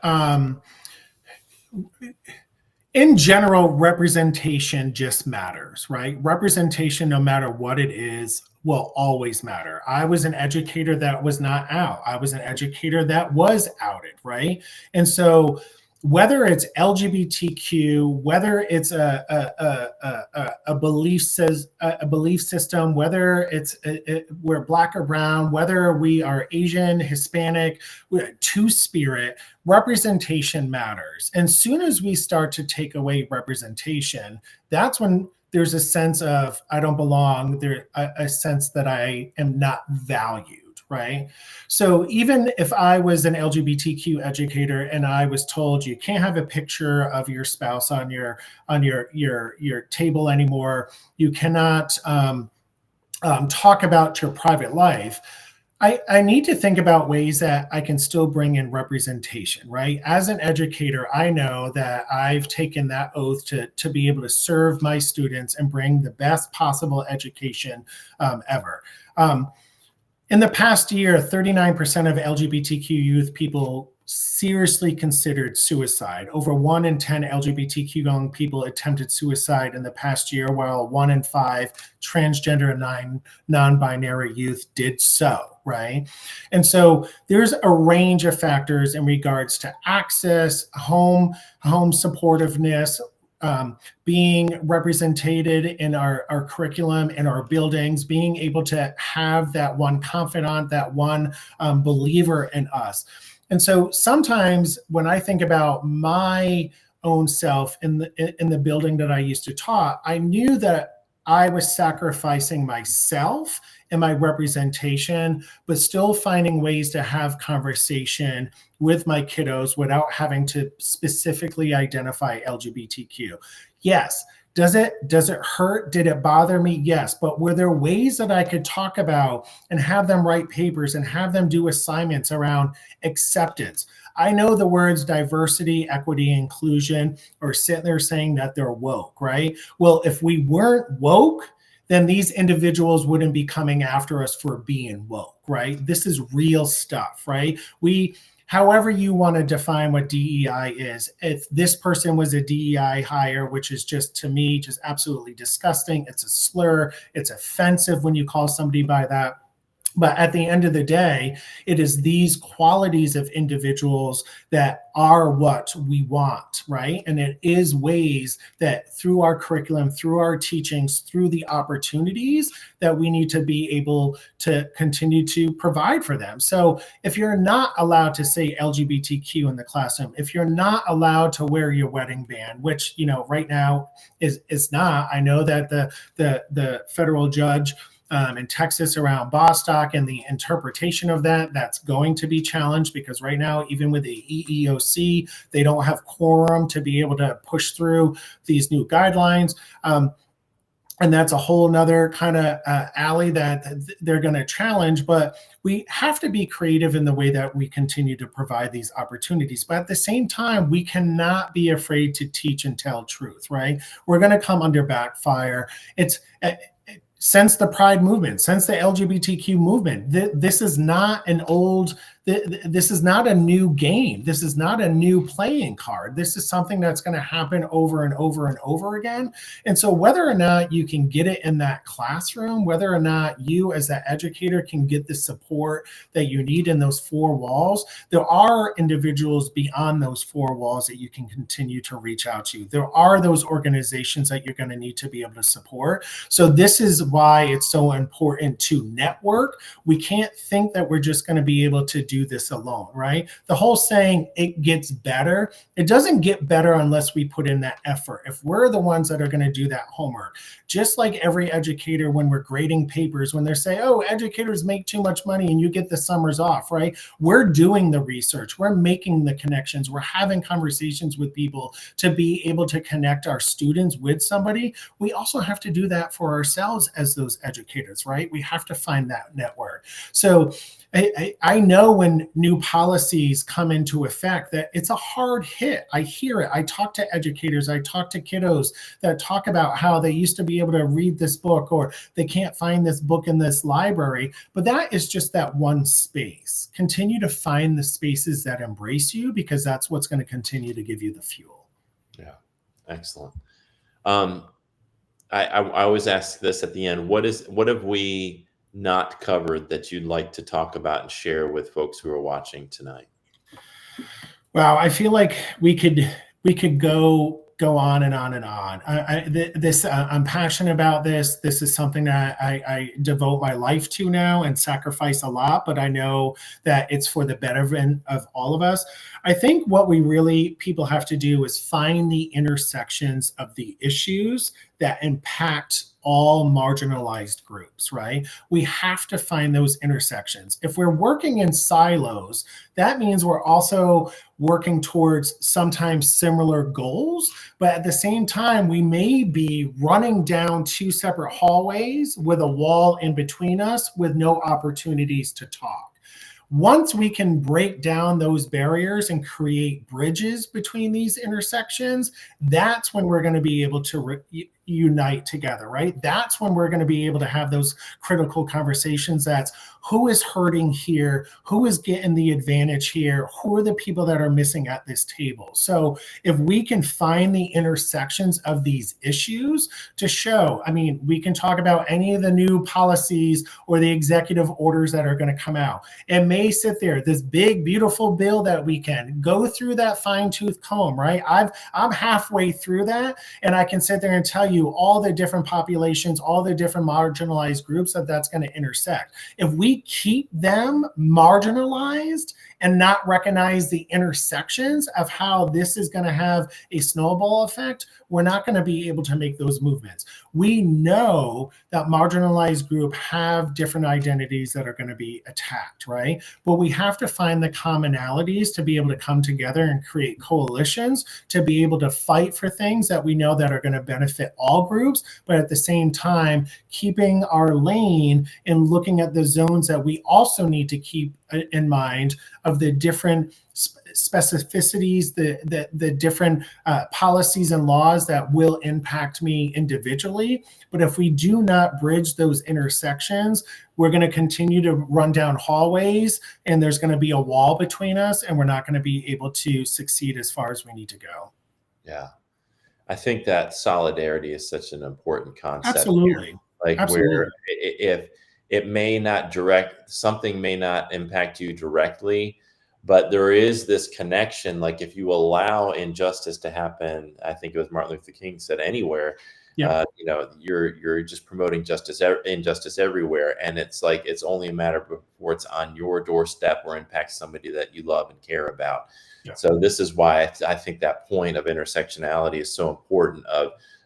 In general, representation just matters, right? Representation, no matter what it is, will always matter. I was an educator that was not out. I was an educator that was outed, right? And so whether it's LGBTQ, whether it's a belief system, whether it's we're Black or brown, whether we are Asian, Hispanic, Two-Spirit, representation matters. And soon as we start to take away representation, that's when there's a sense of I don't belong. A sense that I am not valued. Right. So even if I was an LGBTQ educator and I was told you can't have a picture of your spouse on your table anymore, you cannot talk about your private life, I need to think about ways that I can still bring in representation, right? As an educator, I know that I've taken that oath to be able to serve my students and bring the best possible education ever. In the past year, 39% of LGBTQ youth people seriously considered suicide. Over 1 in 10 LGBTQ young people attempted suicide in the past year, while 1 in 5 transgender and non-binary youth did so, right? And so there's a range of factors in regards to access, home supportiveness, being represented in our curriculum, in our buildings, being able to have that one confidant, that one believer in us. And so sometimes when I think about my own self in the building that I used to taught, I knew that I was sacrificing myself and my representation, but still finding ways to have conversation with my kiddos without having to specifically identify LGBTQ. Yes. Does it hurt? Did it bother me? Yes. But were there ways that I could talk about and have them write papers and have them do assignments around acceptance? I know the words diversity, equity, inclusion are sitting there saying that they're woke, right? Well, if we weren't woke, then these individuals wouldn't be coming after us for being woke, right? This is real stuff, right? However you want to define what DEI is, if this person was a DEI hire, which is just, to me, just absolutely disgusting. It's a slur. It's offensive when you call somebody by that. But at the end of the day, it is these qualities of individuals that are what we want, right? And it is ways that through our curriculum, through our teachings, through the opportunities that we need to be able to continue to provide for them. So if you're not allowed to say LGBTQ in the classroom, if you're not allowed to wear your wedding band, which, right now is not, I know that the federal judge in Texas around Bostock and the interpretation of that's going to be challenged, because right now, even with the EEOC, they don't have quorum to be able to push through these new guidelines. And that's a whole nother kind of alley that they're going to challenge. But we have to be creative in the way that we continue to provide these opportunities. But at the same time, we cannot be afraid to teach and tell truth, right? We're going to come under backfire. Since the Pride movement, since the LGBTQ movement, this is not this is not a new game. This is not a new playing card. This is something that's going to happen over and over and over again. And so whether or not you can get it in that classroom, whether or not you as an educator can get the support that you need in those four walls, there are individuals beyond those four walls that you can continue to reach out to. There are those organizations that you're going to need to be able to support. So this is why it's so important to network. We can't think that we're just going to be able to do this alone, right? The whole saying, it gets better. It doesn't get better unless we put in that effort. If we're the ones that are going to do that homework, just like every educator, when we're grading papers, when they're saying, oh, educators make too much money and you get the summers off, right? We're doing the research. We're making the connections. We're having conversations with people to be able to connect our students with somebody. We also have to do that for ourselves as those educators, right? We have to find that network. So I know when new policies come into effect that it's a hard hit. I hear it. I talk to educators. I talk to kiddos that talk about how they used to be able to read this book, or they can't find this book in this library. But that is just that one space. Continue to find the spaces that embrace you, because that's what's going to continue to give you the fuel. Yeah, excellent. I always ask this at the end. What have we not covered that you'd like to talk about and share with folks who are watching tonight? Wow, I feel like we could go on and on and on. I'm passionate about this. This is something that I devote my life to now and sacrifice a lot, but I know that it's for the betterment of all of us. I think what people have to do is find the intersections of the issues that impact all marginalized groups, right? We have to find those intersections. If we're working in silos, that means we're also working towards sometimes similar goals, but at the same time, we may be running down two separate hallways with a wall in between us with no opportunities to talk. Once we can break down those barriers and create bridges between these intersections, that's when we're going to be able to unite together, right? That's when we're going to be able to have those critical conversations. That's who is hurting here, who is getting the advantage here, who are the people that are missing at this table. So if we can find the intersections of these issues to show, I mean, we can talk about any of the new policies or the executive orders that are going to come out. It may sit there, this big, beautiful bill that we can go through that fine-tooth comb, right? I'm halfway through that, and I can sit there and tell you all the different populations, all the different marginalized groups that's going to intersect. If we keep them marginalized and not recognize the intersections of how this is going to have a snowball effect, we're not going to be able to make those movements. We know that marginalized groups have different identities that are going to be attacked, right? But we have to find the commonalities to be able to come together and create coalitions to be able to fight for things that we know that are going to benefit all groups, but at the same time, keeping our lane and looking at the zones that we also need to keep in mind of the different specificities, the different policies and laws that will impact me individually. But if we do not bridge those intersections, we're going to continue to run down hallways, and there's going to be a wall between us, and we're not going to be able to succeed as far as we need to go. Yeah. I think that solidarity is such an important concept. Absolutely. Like Absolutely. where if it may not something may not impact you directly, but there is this connection. Like if you allow injustice to happen, I think it was Martin Luther King said, anywhere, you know, you're just promoting injustice everywhere. And it's like, it's only a matter before it's on your doorstep or impacts somebody that you love and care about. Yeah. So this is why I think that point of intersectionality is so important,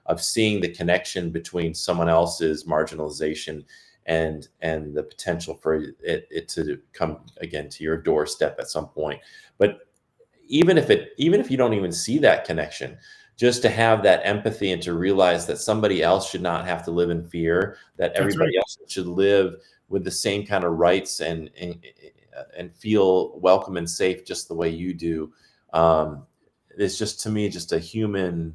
of seeing the connection between someone else's marginalization and the potential for it to come again to your doorstep at some point. But even if you don't even see that connection, just to have that empathy and to realize that somebody else should not have to live in fear, that everybody else should live with the same kind of rights and feel welcome and safe just the way you do. It's just, to me, just a human.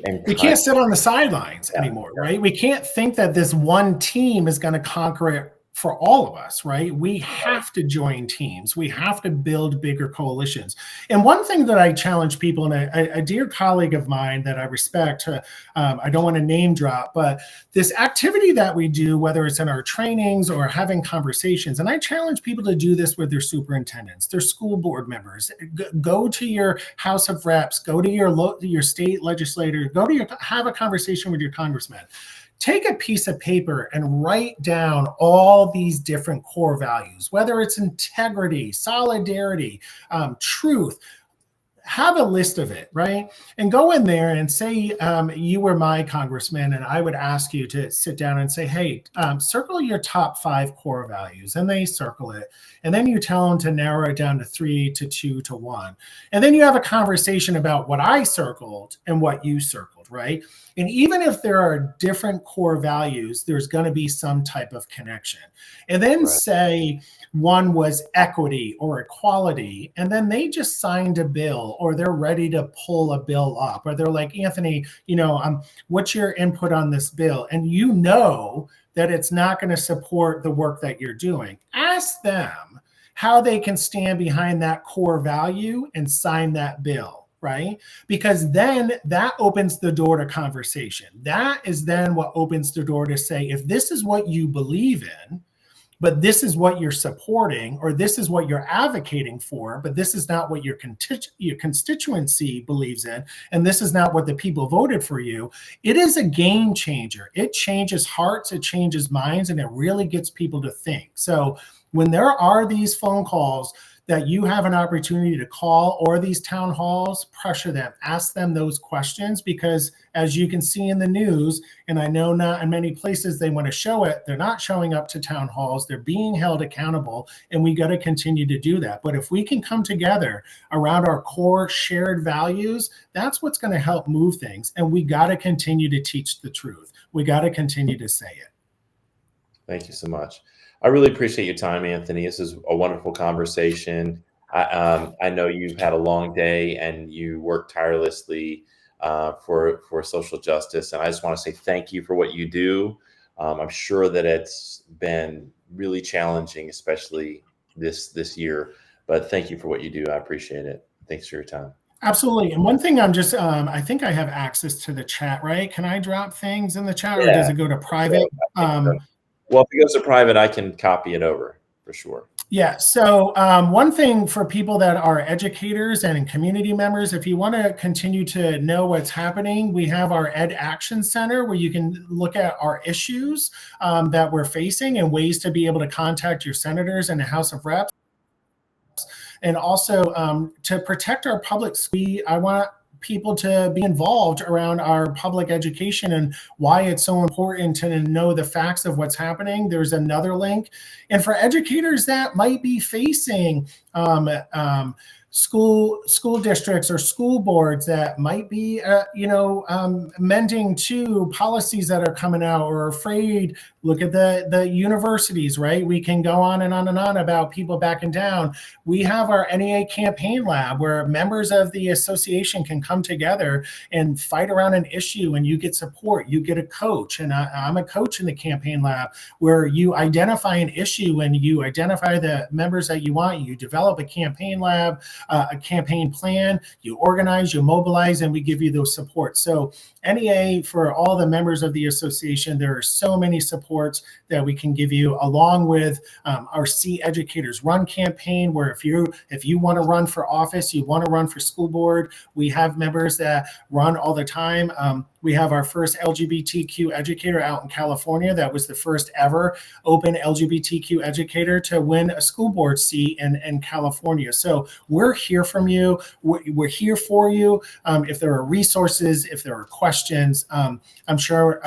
And we can't sit on the sidelines anymore, right? We can't think that this one team is going to conquer it for all of us, right? We have to join teams. We have to build bigger coalitions. And one thing that I challenge people, and a dear colleague of mine that I respect, I don't want to name drop, but this activity that we do, whether it's in our trainings or having conversations, and I challenge people to do this with their superintendents, their school board members. Go to your House of Reps, go to your state legislator, have a conversation with your congressman. Take a piece of paper and write down all these different core values, whether it's integrity, solidarity, truth. Have a list of it, right? And go in there and say, you were my congressman, and I would ask you to sit down and say, hey, circle your top 5 core values. And they circle it. And then you tell them to narrow it down to 3, to 2, to 1. And then you have a conversation about what I circled and what you circled, right? And even if there are different core values, there's going to be some type of connection. And then say one was equity or equality, and then they just signed a bill, or they're ready to pull a bill up, or they're like, Anthony, what's your input on this bill? And you know that it's not going to support the work that you're doing. Ask them how they can stand behind that core value and sign that bill. Right? Because then that opens the door to conversation. That is then what opens the door to say, if this is what you believe in, but this is what you're supporting, or this is what you're advocating for, but this is not what your constituency believes in, and this is not what the people voted for you, it is a game changer. It changes hearts, it changes minds, and it really gets people to think. So when there are these phone calls that you have an opportunity to call, or these town halls, pressure them, ask them those questions, because as you can see in the news, and I know not in many places they want to show it, they're not showing up to town halls, they're being held accountable, and we got to continue to do that. But if we can come together around our core shared values, that's what's going to help move things. And we got to continue to teach the truth. We got to continue to say it. Thank you so much. I really appreciate your time, Anthony. This is a wonderful conversation. I know you've had a long day and you work tirelessly for social justice. And I just want to say thank you for what you do. I'm sure that it's been really challenging, especially this year. But thank you for what you do. I appreciate it. Thanks for your time. Absolutely. And one thing I'm just, I think I have access to the chat, right? Can I drop things in the chat, or does it go to private? Well, if it goes to private, I can copy it over for sure. Yeah. So one thing for people that are educators and community members, if you want to continue to know what's happening, we have our Ed Action Center where you can look at our issues that we're facing and ways to be able to contact your senators and the House of Reps. And also to protect our public, I want people to be involved around our public education and why it's so important to know the facts of what's happening. There's another link. And for educators that might be facing school districts or school boards that might be mending to policies that are coming out or afraid, look at the universities, right? We can go on and on and on about people backing down. We have our NEA campaign lab where members of the association can come together and fight around an issue, and you get support, you get a coach. And I'm a coach in the campaign lab where you identify an issue and you identify the members that you want, you develop a campaign lab, a campaign plan, you organize, you mobilize, and we give you those supports. So NEA, for all the members of the association, there are so many supports that we can give you, along with our C Educators Run campaign, where if you want to run for office, you want to run for school board, we have members that run all the time. We have our first LGBTQ educator out in California. That was the first ever open LGBTQ educator to win a school board seat in California. So we're here from you. We're here for you. If there are resources, if there are questions, I'm sure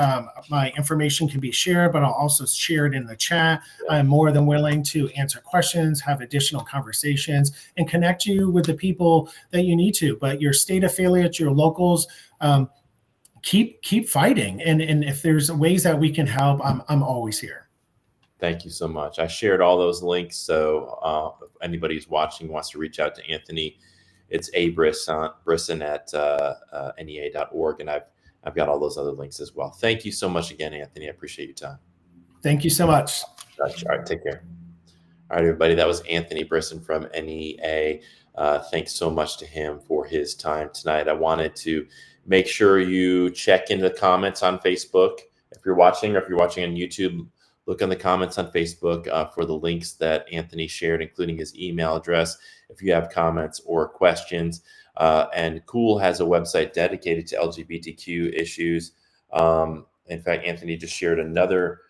my information can be shared, but I'll also share it in the chat. I'm more than willing to answer questions, have additional conversations, and connect you with the people that you need to. But your state affiliates, your locals, keep fighting. And if there's ways that we can help, I'm always here. Thank you so much. I shared all those links. So if anybody who's watching wants to reach out to Anthony, it's Brisson at NEA.org. And I've got all those other links as well. Thank you so much again, Anthony. I appreciate your time. Thank you so much. All right, take care. All right, everybody. That was Anthony Brisson from NEA. Thanks so much to him for his time tonight. I wanted to make sure you check in the comments on Facebook. If you're watching, or if you're watching on YouTube, look in the comments on Facebook for the links that Anthony shared, including his email address, if you have comments or questions. And CEWL has a website dedicated to LGBTQ issues. In fact, Anthony just shared another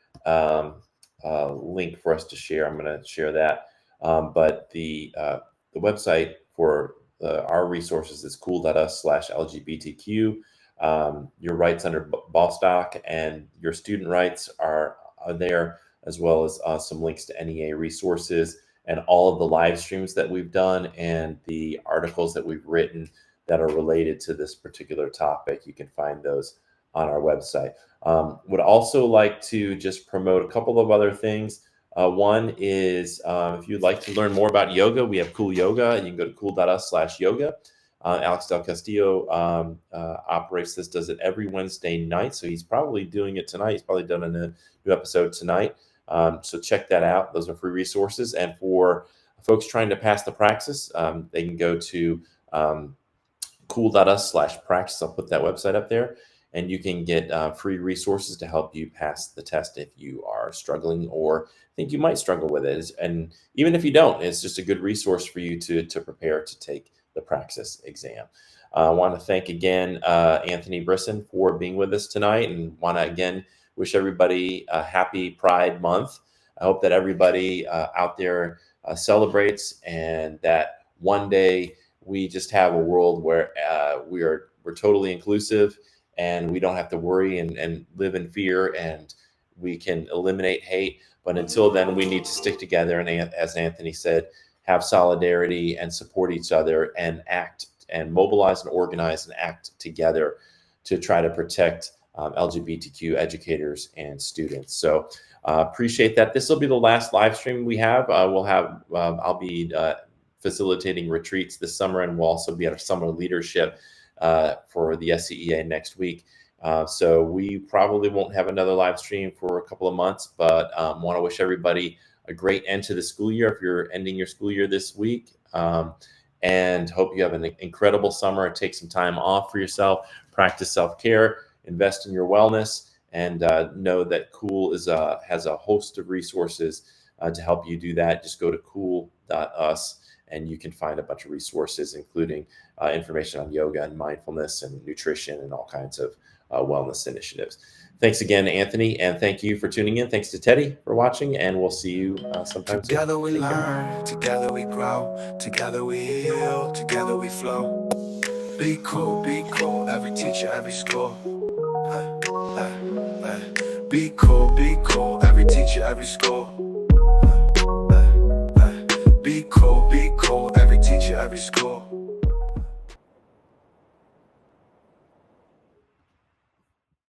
link for us to share. I'm going to share that. But the website for our resources is CEWL.us/LGBTQ. Your rights under Bostock and your student rights are there, as well as some links to NEA resources and all of the live streams that we've done and the articles that we've written that are related to this particular topic. You can find those on our website. Would also like to just promote a couple of other things. One is if you'd like to learn more about yoga, we have CEWL Yoga. You can go to CEWL.us/yoga. Alex Del Castillo operates this, does it every Wednesday night. So he's probably doing it tonight. He's probably done a new episode tonight. So check that out. Those are free resources. And for folks trying to pass the praxis, they can go to CEWL.us/praxis. I'll put that website up there. And you can get free resources to help you pass the test if you are struggling or think you might struggle with it. And even if you don't, it's just a good resource for you to prepare to take the praxis exam. I want to thank again Anthony Brisson for being with us tonight, and want to again wish everybody a happy Pride Month. I hope that everybody out there celebrates, and that one day we just have a world where we're totally inclusive, and we don't have to worry and live in fear, and we can eliminate hate. But until then, we need to stick together, and as Anthony said, have solidarity and support each other, and act and mobilize and organize and act together to try to protect LGBTQ educators and students. So appreciate that. This will be the last live stream we have. I'll be facilitating retreats this summer, and we'll also be at a summer leadership for the SCEA next week. So we probably won't have another live stream for a couple of months, but want to wish everybody a great end to the school year if you're ending your school year this week. And hope you have an incredible summer. Take some time off for yourself, practice self-care, invest in your wellness, and know that CEWL has a host of resources to help you do that. Just go to CEWL.us and you can find a bunch of resources, including information on yoga and mindfulness and nutrition and all kinds of wellness initiatives. Thanks again, Anthony, and thank you for tuning in. Thanks to Teddy for watching, and we'll see you sometime soon. Together we learn, together we grow, together we heal, together we flow. Be cool, every teacher, every school. Be cool, every teacher, every school. Be cool, every teacher, every school.